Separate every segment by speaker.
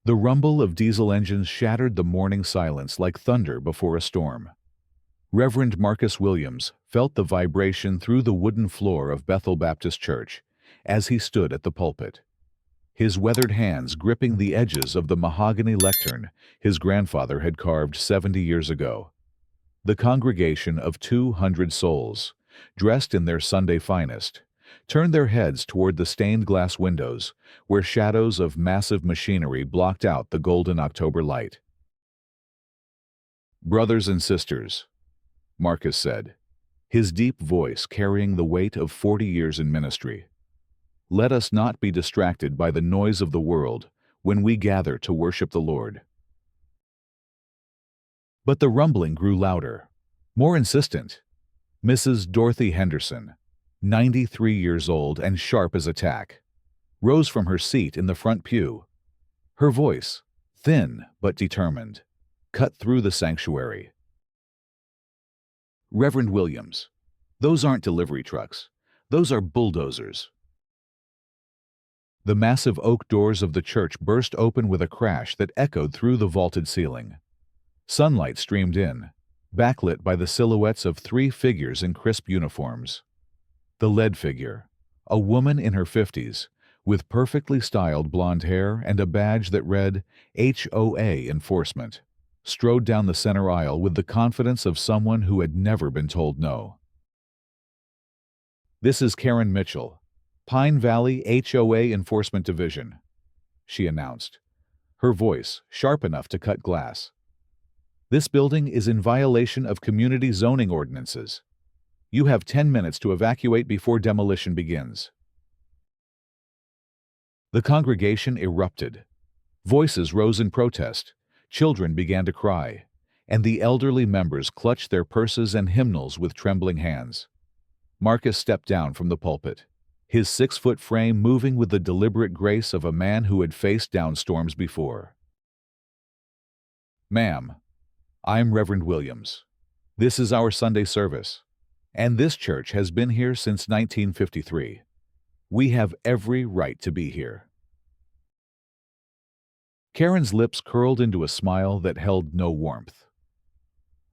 Speaker 1: The rumble of diesel engines shattered the morning silence like thunder before a storm. Reverend Marcus Williams felt the vibration through the wooden floor of Bethel Baptist Church as he stood at the pulpit, his weathered hands gripping the edges of the mahogany lectern his grandfather had carved 70 years ago. The congregation of 200 souls, dressed in their Sunday finest, turned their heads toward the stained glass windows where shadows of massive machinery blocked out the golden October light. "Brothers and sisters," Marcus said, his deep voice carrying the weight of 40 years in ministry, "let us not be distracted by the noise of the world when we gather to worship the Lord." But the rumbling grew louder, more insistent. Mrs. Dorothy Henderson, 93 years old and sharp as a tack, rose from her seat in the front pew. Her voice, thin but determined, cut through the sanctuary. "Reverend Williams, those aren't delivery trucks. Those are bulldozers." The massive oak doors of the church burst open with a crash that echoed through the vaulted ceiling. Sunlight streamed in, backlit by the silhouettes of three figures in crisp uniforms. The lead figure, a woman in her 50s, with perfectly styled blonde hair and a badge that read HOA Enforcement, strode down the center aisle with the confidence of someone who had never been told no. "This is Karen Mitchell, Pine Valley HOA Enforcement Division," she announced, her voice sharp enough to cut glass. "This building is in violation of community zoning ordinances. You have 10 minutes to evacuate before demolition begins." The congregation erupted. Voices rose in protest, children began to cry, and the elderly members clutched their purses and hymnals with trembling hands. Marcus stepped down from the pulpit, his 6-foot frame moving with the deliberate grace of a man who had faced down storms before. "Ma'am, I'm Reverend Williams. This is our Sunday service, and this church has been here since 1953. We have every right to be here." Karen's lips curled into a smile that held no warmth.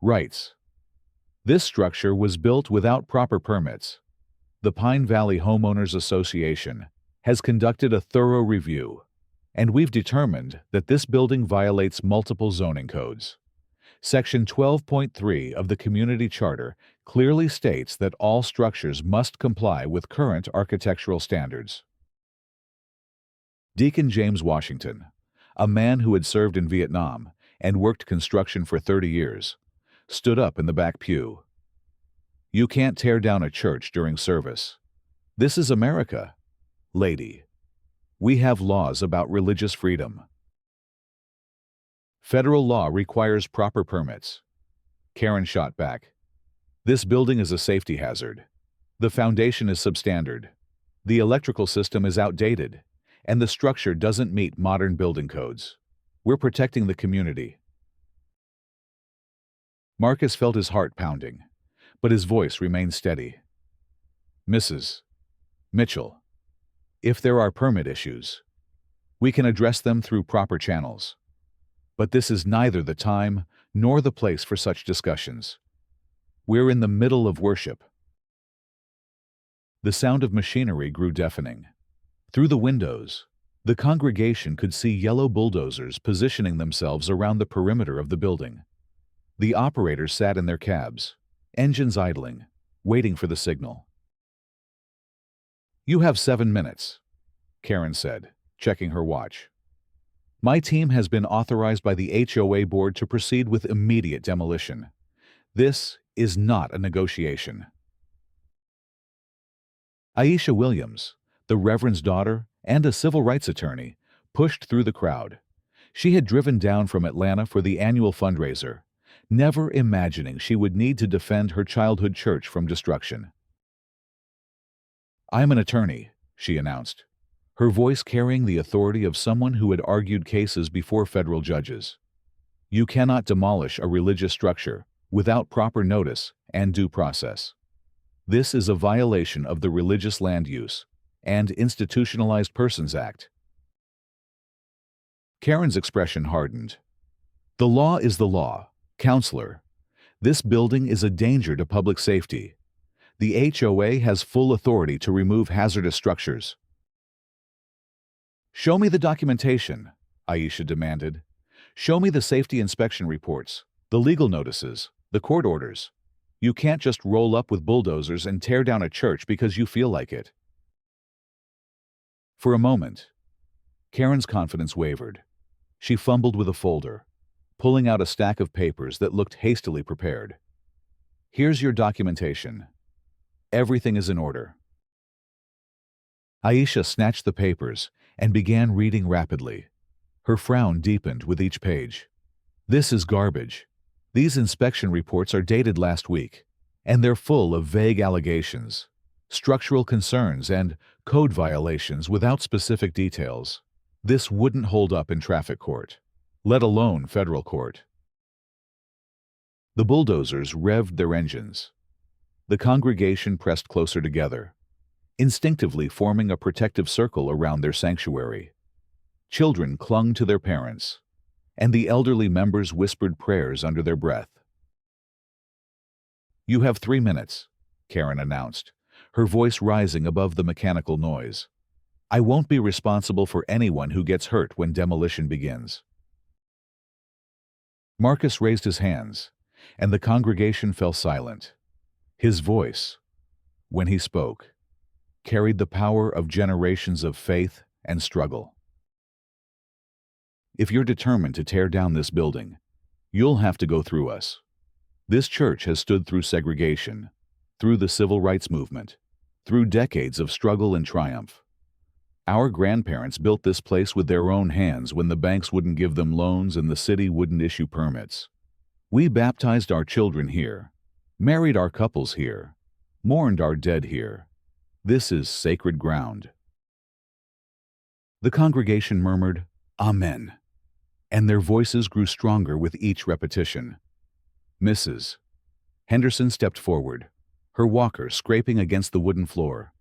Speaker 1: "Rights. This structure was built without proper permits. The Pine Valley Homeowners Association has conducted a thorough review, and we've determined that this building violates multiple zoning codes. Section 12.3 of the Community Charter clearly states that all structures must comply with current architectural standards." Deacon James Washington, a man who had served in Vietnam and worked construction for 30 years, stood up in the back pew. "You can't tear down a church during service. This is America, lady. We have laws about religious freedom." "Federal law requires proper permits," Karen shot back. "This building is a safety hazard. The foundation is substandard. The electrical system is outdated, and the structure doesn't meet modern building codes. We're protecting the community." Marcus felt his heart pounding, but his voice remained steady. "Mrs. Mitchell, if there are permit issues, we can address them through proper channels. But this is neither the time nor the place for such discussions. We're in the middle of worship." The sound of machinery grew deafening. Through the windows, the congregation could see yellow bulldozers positioning themselves around the perimeter of the building. The operators sat in their cabs, engines idling, waiting for the signal. "You have 7 minutes," Karen said, checking her watch. "My team has been authorized by the HOA board to proceed with immediate demolition. This is not a negotiation." Aisha Williams, the Reverend's daughter and a civil rights attorney, pushed through the crowd. She had driven down from Atlanta for the annual fundraiser, never imagining she would need to defend her childhood church from destruction. "I'm an attorney," she announced, her voice carrying the authority of someone who had argued cases before federal judges. "You cannot demolish a religious structure without proper notice and due process. This is a violation of the Religious Land Use and Institutionalized Persons Act." Karen's expression hardened. The law is the law, counselor. This building is a danger to public safety. The HOA has full authority to remove hazardous structures. Show me the documentation, Aisha demanded. Show me the safety inspection reports, the legal notices, the court orders. You can't just roll up with bulldozers and tear down a church because you feel like it. For a moment, Karen's confidence wavered. She fumbled with a folder, pulling out a stack of papers that looked hastily prepared. Here's your documentation. Everything is in order. Aisha snatched the papers and began reading rapidly. Her frown deepened with each page. This is garbage. These inspection reports are dated last week, and they're full of vague allegations, structural concerns, and code violations without specific details. This wouldn't hold up in traffic court, let alone federal court. The bulldozers revved their engines. The congregation pressed closer together, instinctively forming a protective circle around their sanctuary. Children clung to their parents, and the elderly members whispered prayers under their breath. You have 3 minutes, Karen announced, her voice rising above the mechanical noise. I won't be responsible for anyone who gets hurt when demolition begins. Marcus raised his hands, and the congregation fell silent. His voice, when he spoke, carried the power of generations of faith and struggle. If you're determined to tear down this building, you'll have to go through us. This church has stood through segregation, through the civil rights movement, through decades of struggle and triumph. Our grandparents built this place with their own hands when the banks wouldn't give them loans and the city wouldn't issue permits. We baptized our children here, married our couples here, mourned our dead here. This is sacred ground. The congregation murmured, Amen, and their voices grew stronger with each repetition. Mrs. Henderson stepped forward, her walker scraping against the wooden floor.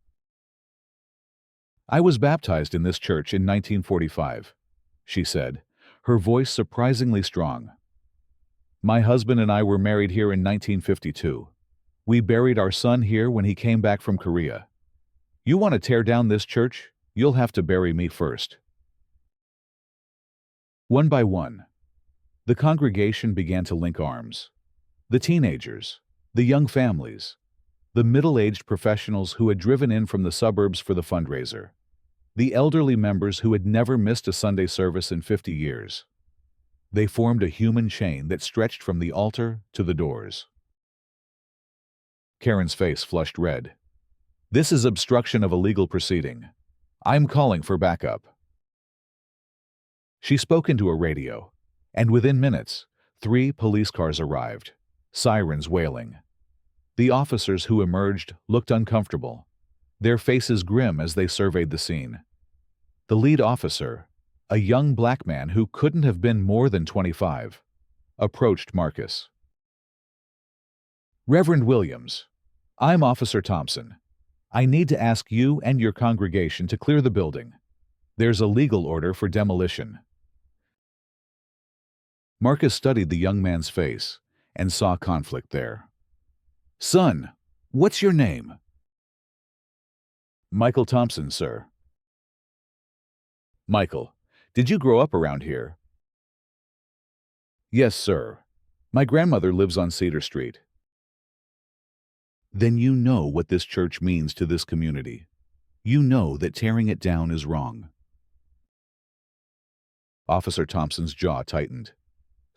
Speaker 1: I was baptized in this church in 1945, she said, her voice surprisingly strong. My husband and I were married here in 1952. We buried our son here when he came back from Korea. You want to tear down this church? You'll have to bury me first. One by one, the congregation began to link arms. The teenagers, the young families, the middle-aged professionals who had driven in from the suburbs for the fundraiser, the elderly members who had never missed a Sunday service in 50 years. They formed a human chain that stretched from the altar to the doors. Karen's face flushed red. This is obstruction of a legal proceeding. I'm calling for backup. She spoke into a radio, and within minutes, 3 police cars arrived, sirens wailing. The officers who emerged looked uncomfortable, their faces grim as they surveyed the scene. The lead officer, a young black man who couldn't have been more than 25, approached Marcus. Reverend Williams, I'm Officer Thompson. I need to ask you and your congregation to clear the building. There's a legal order for demolition. Marcus studied the young man's face and saw conflict there. Son, what's your name? Michael Thompson, sir. Michael, did you grow up around here? Yes, sir. My grandmother lives on Cedar Street. Then you know what this church means to this community. You know that tearing it down is wrong. Officer Thompson's jaw tightened.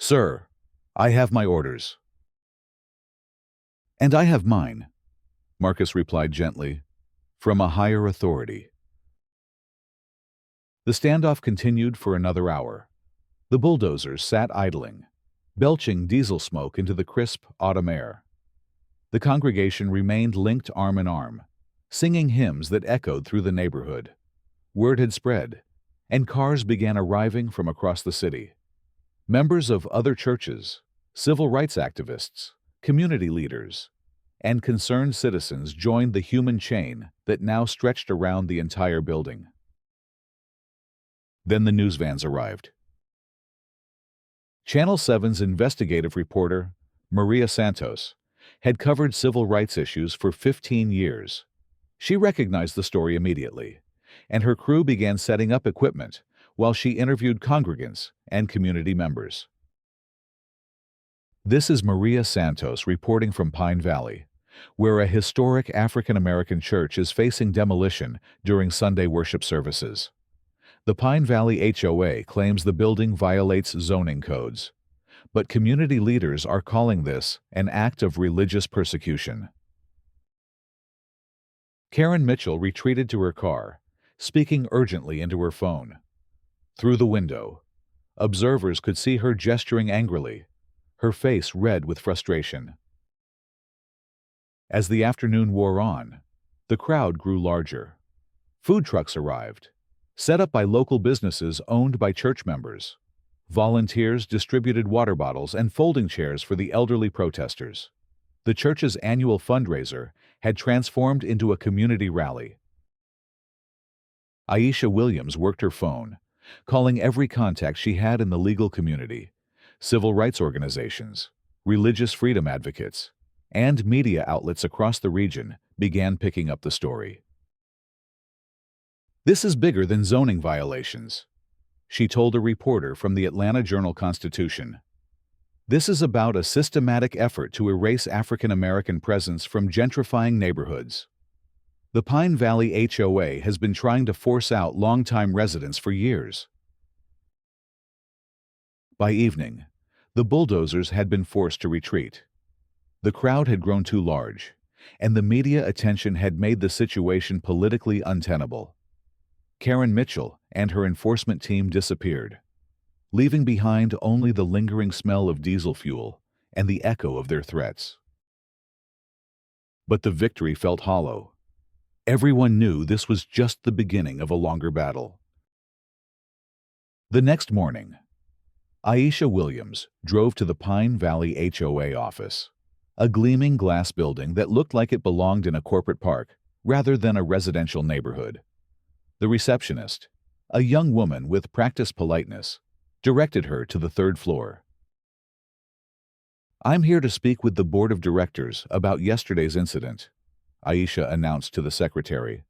Speaker 1: Sir, I have my orders. And I have mine, Marcus replied gently, from a higher authority. The standoff continued for another hour. The bulldozers sat idling, belching diesel smoke into the crisp autumn air. The congregation remained linked arm in arm, singing hymns that echoed through the neighborhood. Word had spread, and cars began arriving from across the city. Members of other churches, civil rights activists, community leaders, and concerned citizens joined the human chain that now stretched around the entire building. Then the news vans arrived, Channel 7's investigative reporter, Maria Santos, had covered civil rights issues for 15 years. She recognized the story immediately, and her crew began setting up equipment while she interviewed congregants and community members. This is Maria Santos reporting from Pine Valley, where a historic African-American church is facing demolition during Sunday worship services. The Pine Valley HOA claims the building violates zoning codes, but community leaders are calling this an act of religious persecution. Karen Mitchell retreated to her car, speaking urgently into her phone. Through the window, observers could see her gesturing angrily, her face red with frustration. As the afternoon wore on, the crowd grew larger. Food trucks arrived, set up by local businesses owned by church members. Volunteers distributed water bottles and folding chairs for the elderly protesters. The church's annual fundraiser had transformed into a community rally. Aisha Williams worked her phone, calling every contact she had in the legal community, civil rights organizations, religious freedom advocates, and media outlets across the region began picking up the story. "This is bigger than zoning violations," she told a reporter from the Atlanta Journal-Constitution. "This is about a systematic effort to erase African American presence from gentrifying neighborhoods." The Pine Valley HOA has been trying to force out longtime residents for years. By evening, the bulldozers had been forced to retreat. The crowd had grown too large, and the media attention had made the situation politically untenable. Karen Mitchell and her enforcement team disappeared, leaving behind only the lingering smell of diesel fuel and the echo of their threats. But the victory felt hollow. Everyone knew this was just the beginning of a longer battle. The next morning, Aisha Williams drove to the Pine Valley HOA office, a gleaming glass building that looked like it belonged in a corporate park rather than a residential neighborhood. The receptionist, a young woman with practiced politeness, directed her to the third floor. "I'm here to speak with the board of directors about yesterday's incident," Aisha announced to the secretary.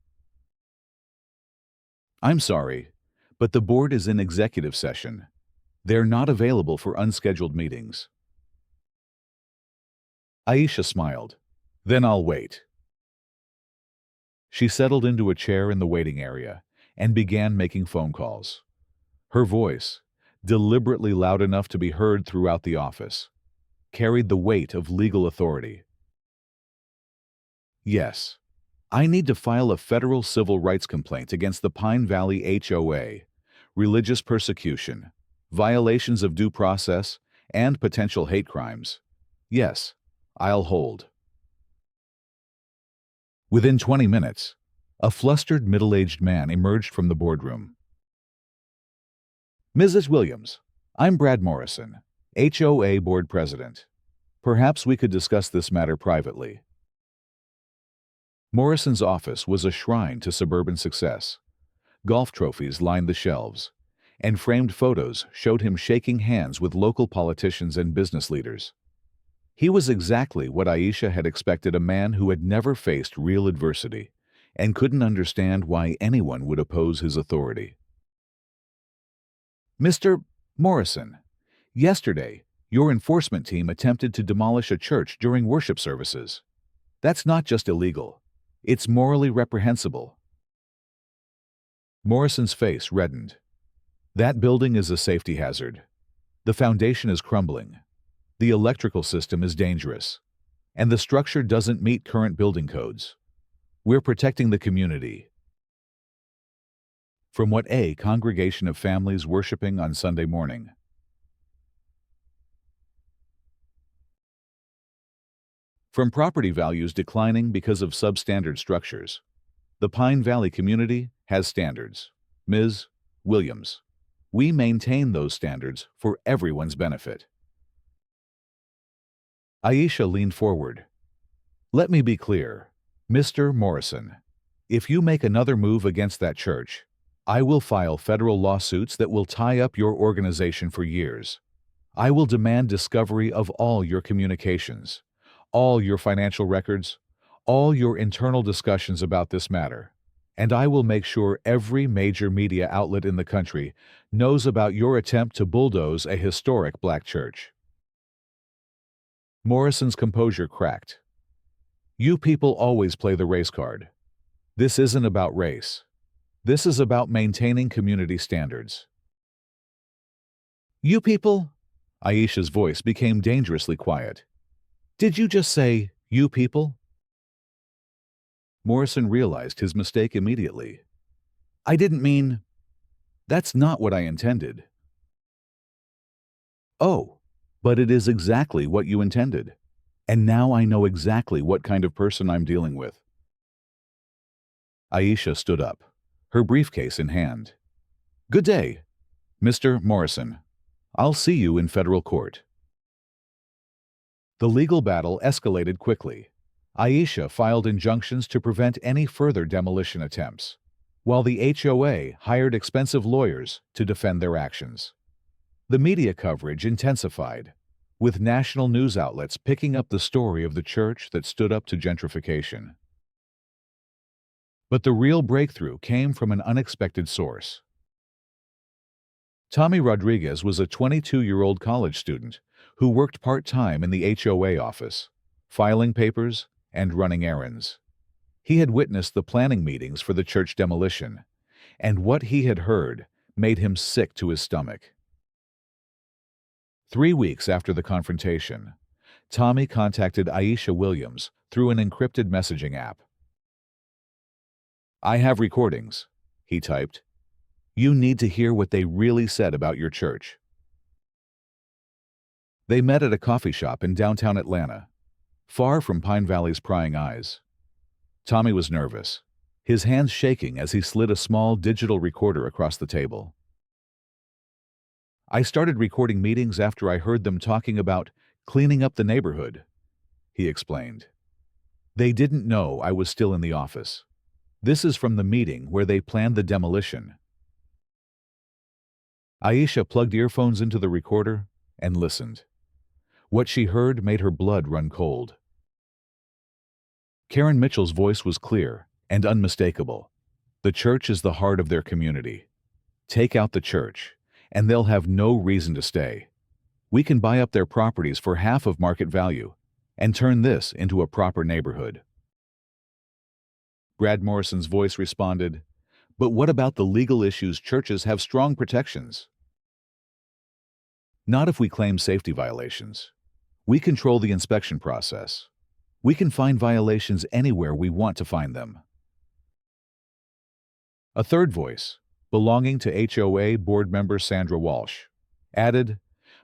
Speaker 1: "I'm sorry, but the board is in executive session. They're not available for unscheduled meetings." Aisha smiled. "Then I'll wait." She settled into a chair in the waiting area and began making phone calls. Her voice, deliberately loud enough to be heard throughout the office, carried the weight of legal authority. "Yes, I need to file a federal civil rights complaint against the Pine Valley HOA, religious persecution, violations of due process, and potential hate crimes. Yes, I'll hold." Within 20 minutes, a flustered middle-aged man emerged from the boardroom. "Mrs. Williams, I'm Brad Morrison, HOA Board President. Perhaps we could discuss this matter privately." Morrison's office was a shrine to suburban success. Golf trophies lined the shelves, and framed photos showed him shaking hands with local politicians and business leaders. He was exactly what Aisha had expected, a man who had never faced real adversity and couldn't understand why anyone would oppose his authority. "Mr. Morrison, yesterday, your enforcement team attempted to demolish a church during worship services. That's not just illegal. It's morally reprehensible." Morrison's face reddened. "That building is a safety hazard. The foundation is crumbling. The electrical system is dangerous. And the structure doesn't meet current building codes. We're protecting the community." From what a congregation of families worshiping on Sunday morning. From property values declining because of substandard structures, the Pine Valley community has standards. Ms. Williams, we maintain those standards for everyone's benefit. Aisha leaned forward. "Let me be clear, Mr. Morrison. If you make another move against that church, I will file federal lawsuits that will tie up your organization for years. I will demand discovery of all your communications, all your financial records, all your internal discussions about this matter, and I will make sure every major media outlet in the country knows about your attempt to bulldoze a historic black church. Morrison's composure cracked. You people always play the race card. This isn't about race. This is about maintaining community standards. You people? Aisha's voice became dangerously quiet. Did you just say, you people? Morrison realized his mistake immediately. I didn't mean... That's not what I intended. Oh, but it is exactly what you intended. And now I know exactly what kind of person I'm dealing with. Aisha stood up, her briefcase in hand. Good day, Mr. Morrison. I'll see you in federal court. The legal battle escalated quickly. Aisha filed injunctions to prevent any further demolition attempts, while the HOA hired expensive lawyers to defend their actions. The media coverage intensified, with national news outlets picking up the story of the church that stood up to gentrification. But the real breakthrough came from an unexpected source. Tommy Rodriguez was a 22-year-old college student who worked part-time in the HOA office, filing papers and running errands. He had witnessed the planning meetings for the church demolition, and what he had heard made him sick to his stomach. 3 weeks after the confrontation, Tommy contacted Aisha Williams through an encrypted messaging app. I have recordings, he typed. You need to hear what they really said about your church. They met at a coffee shop in downtown Atlanta, far from Pine Valley's prying eyes. Tommy was nervous, his hands shaking as he slid a small digital recorder across the table. I started recording meetings after I heard them talking about cleaning up the neighborhood, he explained. They didn't know I was still in the office. This is from the meeting where they planned the demolition. Aisha plugged earphones into the recorder and listened. What she heard made her blood run cold. Karen Mitchell's voice was clear and unmistakable. The church is the heart of their community. Take out the church, and they'll have no reason to stay. We can buy up their properties for half of market value and turn this into a proper neighborhood. Brad Morrison's voice responded, but what about the legal issues? Churches have strong protections. Not if we claim safety violations. We control the inspection process. We can find violations anywhere we want to find them. A third voice, belonging to HOA board member Sandra Walsh, added,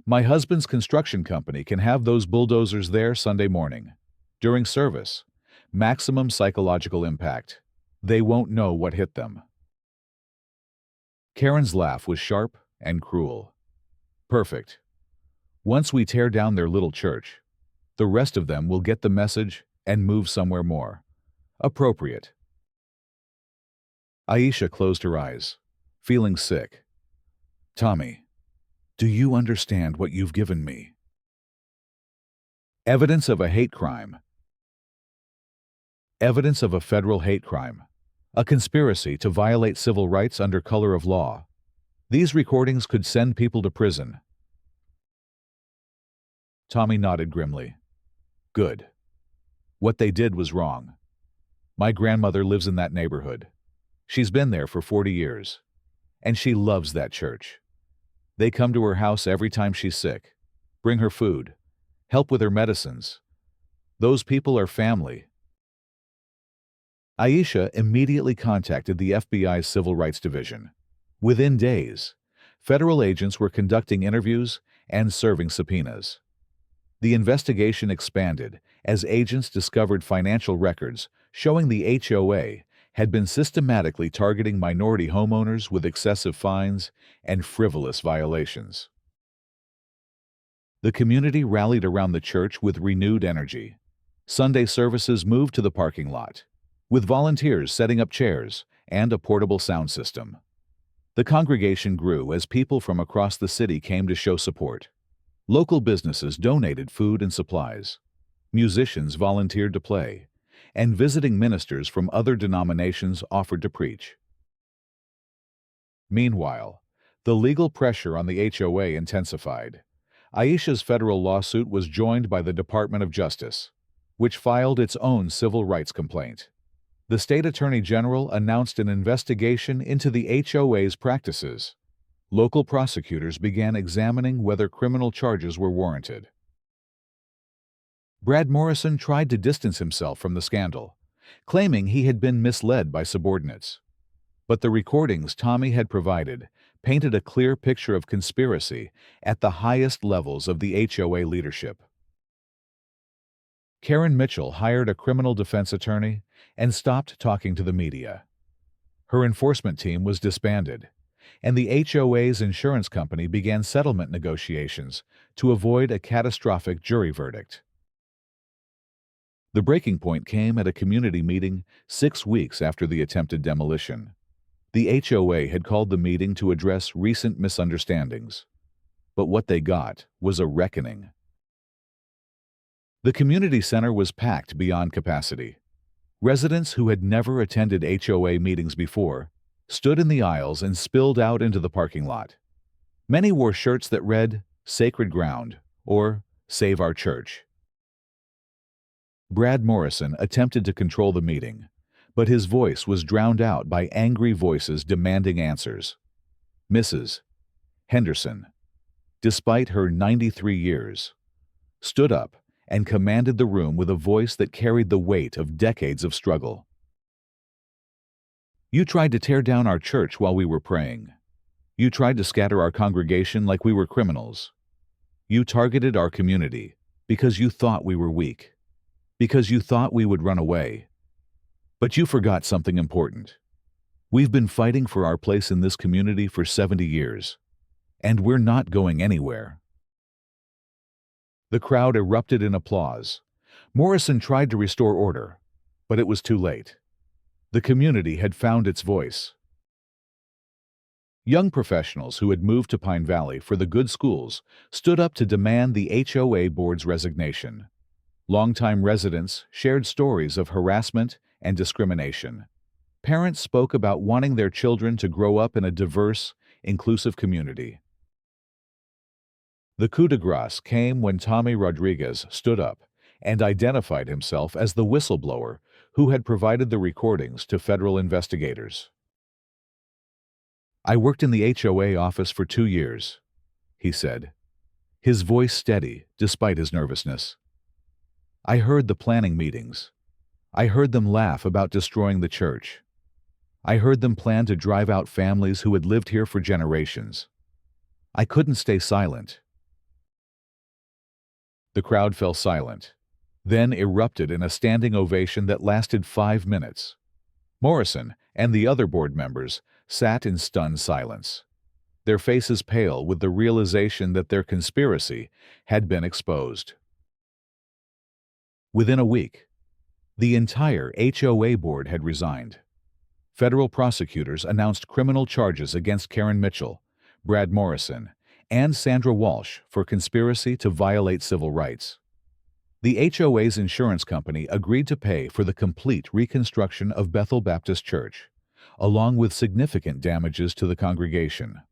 Speaker 1: my husband's construction company can have those bulldozers there Sunday morning. During service, maximum psychological impact. They won't know what hit them. Karen's laugh was sharp and cruel. Perfect. Once we tear down their little church, the rest of them will get the message and move somewhere more appropriate. Aisha closed her eyes, feeling sick. Tommy, do you understand what you've given me? Evidence of a hate crime. Evidence of a federal hate crime. A conspiracy to violate civil rights under color of law. These recordings could send people to prison. Tommy nodded grimly. Good. What they did was wrong. My grandmother lives in that neighborhood. She's been there for 40 years. And she loves that church. They come to her house every time she's sick, bring her food, help with her medicines. Those people are family. Aisha immediately contacted the FBI's Civil Rights Division. Within days, federal agents were conducting interviews and serving subpoenas. The investigation expanded as agents discovered financial records showing the HOA had been systematically targeting minority homeowners with excessive fines and frivolous violations. The community rallied around the church with renewed energy. Sunday services moved to the parking lot, with volunteers setting up chairs and a portable sound system. The congregation grew as people from across the city came to show support. Local businesses donated food and supplies. Musicians volunteered to play, and visiting ministers from other denominations offered to preach. Meanwhile, the legal pressure on the HOA intensified. Aisha's federal lawsuit was joined by the Department of Justice, which filed its own civil rights complaint. The state attorney general announced an investigation into the HOA's practices. Local prosecutors began examining whether criminal charges were warranted. Brad Morrison tried to distance himself from the scandal, claiming he had been misled by subordinates. But the recordings Tommy had provided painted a clear picture of conspiracy at the highest levels of the HOA leadership. Karen Mitchell hired a criminal defense attorney and stopped talking to the media. Her enforcement team was disbanded, and the HOA's insurance company began settlement negotiations to avoid a catastrophic jury verdict. The breaking point came at a community meeting 6 weeks after the attempted demolition. The HOA had called the meeting to address recent misunderstandings, but what they got was a reckoning. The community center was packed beyond capacity. Residents who had never attended HOA meetings before stood in the aisles and spilled out into the parking lot. Many wore shirts that read, "Sacred Ground," or "Save Our Church." Brad Morrison attempted to control the meeting, but his voice was drowned out by angry voices demanding answers. Mrs. Henderson, despite her 93 years, stood up and commanded the room with a voice that carried the weight of decades of struggle. "You tried to tear down our church while we were praying. You tried to scatter our congregation like we were criminals. You targeted our community because you thought we were weak, because you thought we would run away. But you forgot something important. We've been fighting for our place in this community for 70 years, and we're not going anywhere." The crowd erupted in applause. Morrison tried to restore order, but it was too late. The community had found its voice. Young professionals who had moved to Pine Valley for the good schools stood up to demand the HOA board's resignation. Longtime residents shared stories of harassment and discrimination. Parents spoke about wanting their children to grow up in a diverse, inclusive community. The coup de grace came when Tommy Rodriguez stood up and identified himself as the whistleblower who had provided the recordings to federal investigators. "I worked in the HOA office for 2 years," he said, his voice steady despite his nervousness. "I heard the planning meetings. I heard them laugh about destroying the church. I heard them plan to drive out families who had lived here for generations. I couldn't stay silent." The crowd fell silent, then erupted in a standing ovation that lasted 5 minutes. Morrison and the other board members sat in stunned silence, their faces pale with the realization that their conspiracy had been exposed. Within a week, the entire HOA board had resigned. Federal prosecutors announced criminal charges against Karen Mitchell, Brad Morrison, and Sandra Walsh for conspiracy to violate civil rights. The HOA's insurance company agreed to pay for the complete reconstruction of Bethel Baptist Church, along with significant damages to the congregation.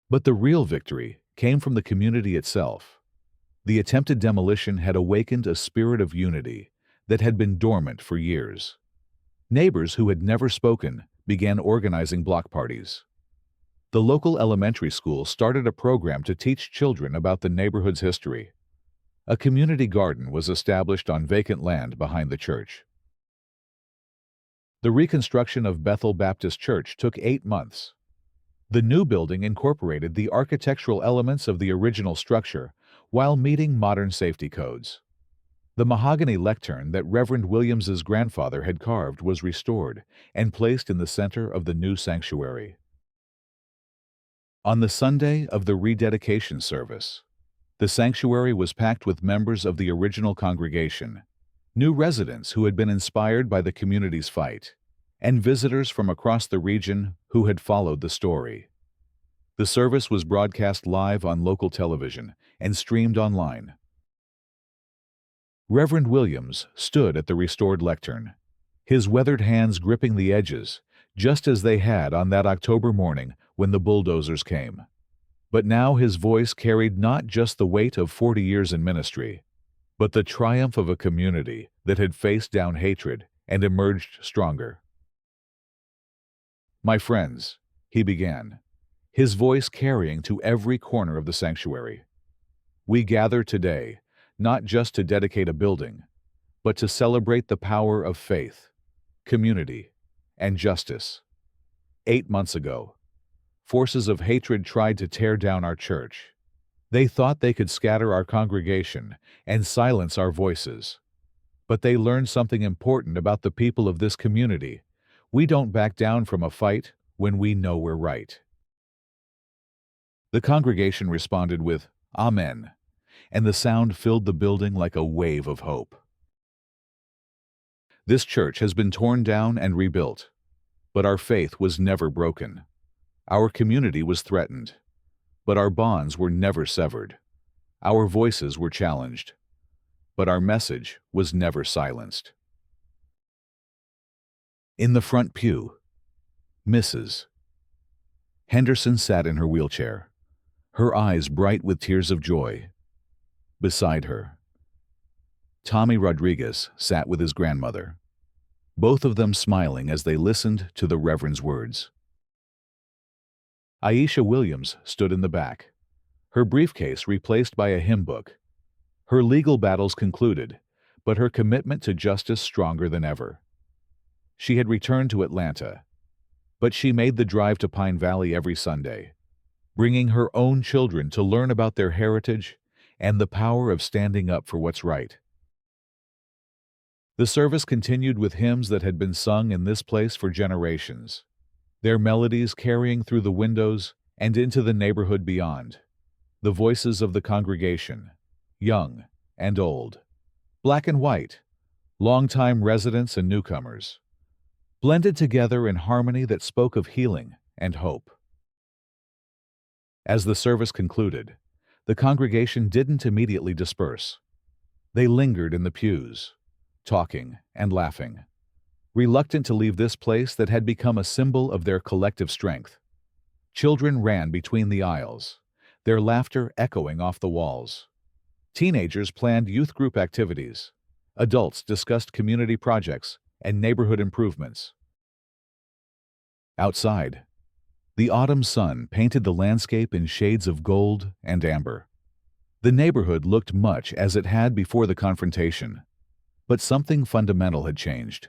Speaker 1: But the real victory came from the community itself. The attempted demolition had awakened a spirit of unity that had been dormant for years. Neighbors who had never spoken began organizing block parties. The local elementary school started a program to teach children about the neighborhood's history. A community garden was established on vacant land behind the church. The reconstruction of Bethel Baptist Church took 8 months. The new building incorporated the architectural elements of the original structure while meeting modern safety codes. The mahogany lectern that Reverend Williams's grandfather had carved was restored and placed in the center of the new sanctuary. On the Sunday of the rededication service, the sanctuary was packed with members of the original congregation, new residents who had been inspired by the community's fight, and visitors from across the region who had followed the story. The service was broadcast live on local television and streamed online. Reverend Williams stood at the restored lectern, his weathered hands gripping the edges, just as they had on that October morning when the bulldozers came. But now his voice carried not just the weight of 40 years in ministry, but the triumph of a community that had faced down hatred and emerged stronger. "My friends," he began, his voice carrying to every corner of the sanctuary, "we gather today not just to dedicate a building, but to celebrate the power of faith, community, and justice. 8 months ago, forces of hatred tried to tear down our church. They thought they could scatter our congregation and silence our voices. But they learned something important about the people of this community. We don't back down from a fight when we know we're right." The congregation responded with, "Amen," and the sound filled the building like a wave of hope. This church has been torn down and rebuilt, but our faith was never broken. Our community was threatened, but our bonds were never severed. Our voices were challenged, but our message was never silenced. In the front pew, Mrs. Henderson sat in her wheelchair, her eyes bright with tears of joy. Beside her, Tommy Rodriguez sat with his grandmother, both of them smiling as they listened to the Reverend's words. Aisha Williams stood in the back, her briefcase replaced by a hymn book. Her legal battles concluded, but her commitment to justice stronger than ever. She had returned to Atlanta, but she made the drive to Pine Valley every Sunday, bringing her own children to learn about their heritage and the power of standing up for what's right. The service continued with hymns that had been sung in this place for generations, their melodies carrying through the windows and into the neighborhood beyond. The voices of the congregation, young and old, black and white, longtime residents and newcomers, blended together in harmony that spoke of healing and hope. As the service concluded, the congregation didn't immediately disperse. They lingered in the pews, talking and laughing, reluctant to leave this place that had become a symbol of their collective strength. Children ran between the aisles, their laughter echoing off the walls. Teenagers planned youth group activities. Adults discussed community projects and neighborhood improvements. Outside, the autumn sun painted the landscape in shades of gold and amber. The neighborhood looked much as it had before the confrontation, but something fundamental had changed.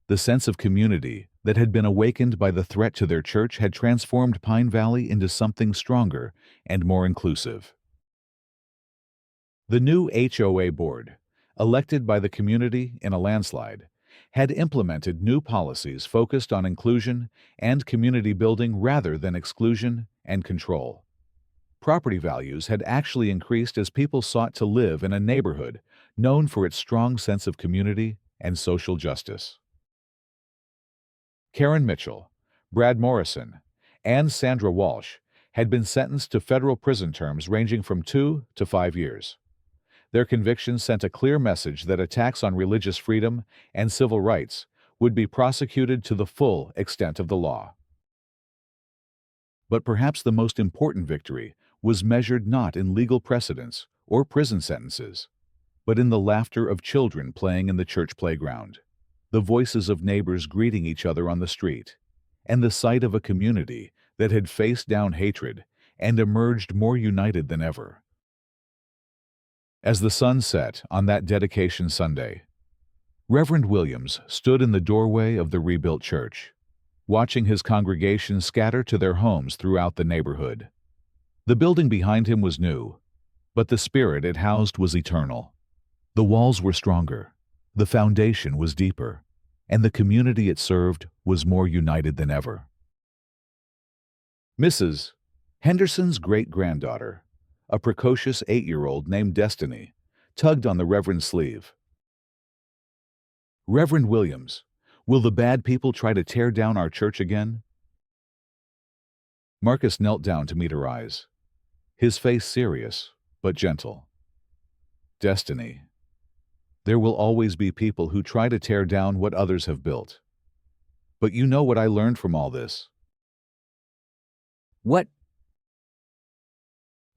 Speaker 1: The sense of community that had been awakened by the threat to their church had transformed Pine Valley into something stronger and more inclusive. The new HOA board, elected by the community in a landslide, had implemented new policies focused on inclusion and community building rather than exclusion and control. Property values had actually increased as people sought to live in a neighborhood known for its strong sense of community and social justice. Karen Mitchell, Brad Morrison, and Sandra Walsh had been sentenced to federal prison terms ranging from 2 to 5 years. Their convictions sent a clear message that attacks on religious freedom and civil rights would be prosecuted to the full extent of the law. But perhaps the most important victory was measured not in legal precedents or prison sentences, but in the laughter of children playing in the church playground, the voices of neighbors greeting each other on the street, and the sight of a community that had faced down hatred and emerged more united than ever. As the sun set on that dedication Sunday, Reverend Williams stood in the doorway of the rebuilt church, watching his congregation scatter to their homes throughout the neighborhood. The building behind him was new, but the spirit it housed was eternal. The walls were stronger, the foundation was deeper, and the community it served was more united than ever. Mrs. Henderson's great-granddaughter, a precocious 8-year-old named Destiny, tugged on the Reverend's sleeve. "Reverend Williams, will the bad people try to tear down our church again?" Marcus knelt down to meet her eyes, his face serious but gentle. Destiny. There will always be people who try to tear down what others have built. But you know what I learned from all this?
Speaker 2: What?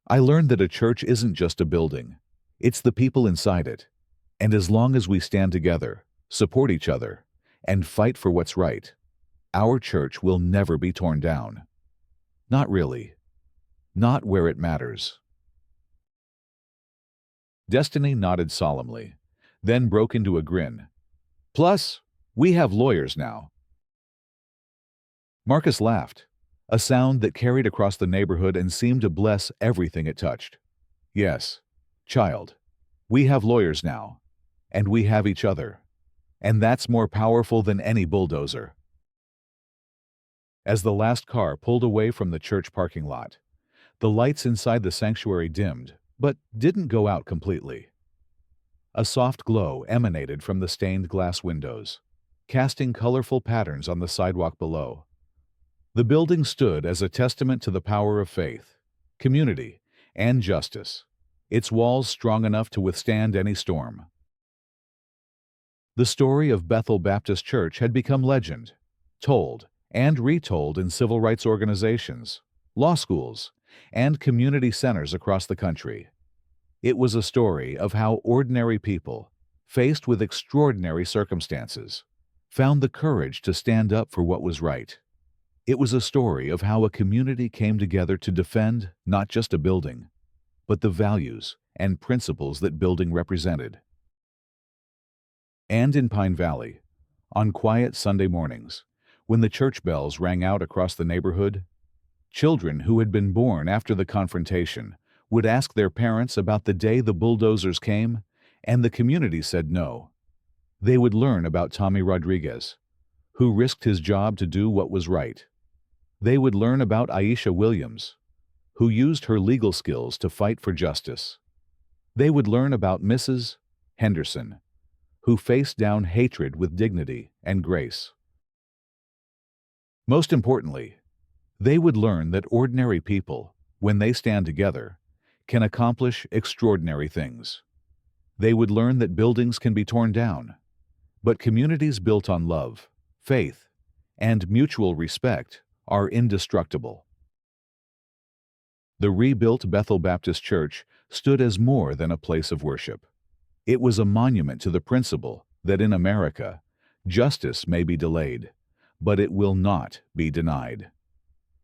Speaker 1: I learned that a church isn't just a building. It's the people inside it. And as long as we stand together, support each other, and fight for what's right, our church will never be torn down. Not really. Not where it matters. Destiny nodded solemnly, then broke into a grin. Plus, we have lawyers now. Marcus laughed, a sound that carried across the neighborhood and seemed to bless everything it touched. Yes, child, we have lawyers now, and we have each other, and that's more powerful than any bulldozer. As the last car pulled away from the church parking lot, the lights inside the sanctuary dimmed, but didn't go out completely. A soft glow emanated from the stained glass windows, casting colorful patterns on the sidewalk below. The building stood as a testament to the power of faith, community, and justice, its walls strong enough to withstand any storm. The story of Bethel Baptist Church had become legend, told and retold in civil rights organizations, law schools, and community centers across the country. It was a story of how ordinary people, faced with extraordinary circumstances, found the courage to stand up for what was right. It was a story of how a community came together to defend not just a building, but the values and principles that building represented. And in Pine Valley, on quiet Sunday mornings, when the church bells rang out across the neighborhood, children who had been born after the confrontation would ask their parents about the day the bulldozers came, and the community said no. They would learn about Tommy Rodriguez, who risked his job to do what was right. They would learn about Aisha Williams, who used her legal skills to fight for justice. They would learn about Mrs. Henderson, who faced down hatred with dignity and grace. Most importantly, they would learn that ordinary people, when they stand together, can accomplish extraordinary things. They would learn that buildings can be torn down, but communities built on love, faith, and mutual respect are indestructible. The rebuilt Bethel Baptist Church stood as more than a place of worship. It was a monument to the principle that in America, justice may be delayed, but it will not be denied.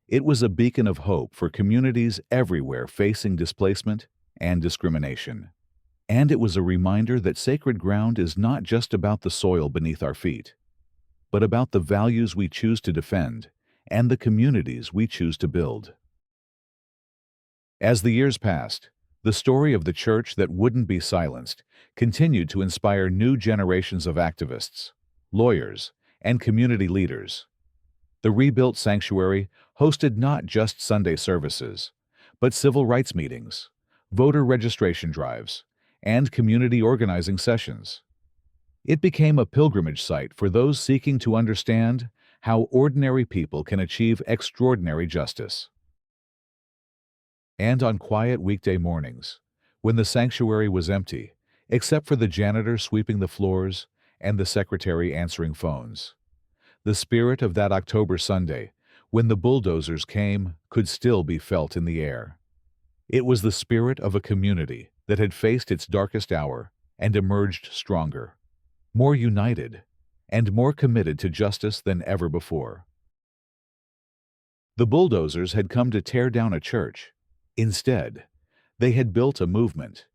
Speaker 1: It was a beacon of hope for communities everywhere facing displacement and discrimination. And it was a reminder that sacred ground is not just about the soil beneath our feet, but about the values we choose to defend and the communities we choose to build. As the years passed, the story of the church that wouldn't be silenced continued to inspire new generations of activists, lawyers, and community leaders. The rebuilt sanctuary hosted not just Sunday services, but civil rights meetings, voter registration drives, and community organizing sessions. It became a pilgrimage site for those seeking to understand how ordinary people can achieve extraordinary justice. And on quiet weekday mornings, when the sanctuary was empty, except for the janitor sweeping the floors and the secretary answering phones, the spirit of that October Sunday, when the bulldozers came, could still be felt in the air. It was the spirit of a community that had faced its darkest hour and emerged stronger, more united, and more committed to justice than ever before. The bulldozers had come to tear down a church. Instead, they had built a movement.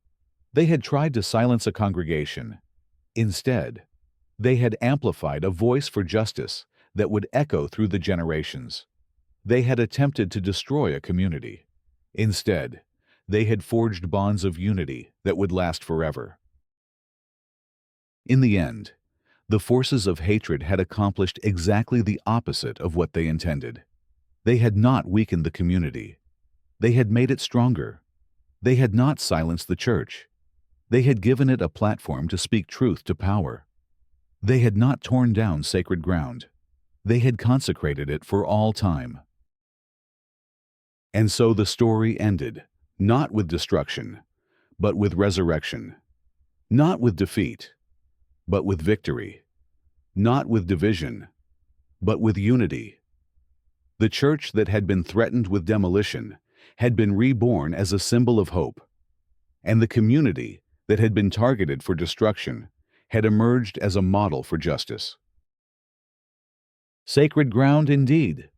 Speaker 1: They had tried to silence a congregation. Instead, they had amplified a voice for justice that would echo through the generations. They had attempted to destroy a community. Instead, they had forged bonds of unity that would last forever. In the end, the forces of hatred had accomplished exactly the opposite of what they intended. They had not weakened the community. They had made it stronger. They had not silenced the church. They had given it a platform to speak truth to power. They had not torn down sacred ground. They had consecrated it for all time. And so the story ended, not with destruction, but with resurrection, not with defeat, but with victory, not with division, but with unity. The church that had been threatened with demolition had been reborn as a symbol of hope, and the community that had been targeted for destruction had emerged as a model for justice. Sacred ground indeed.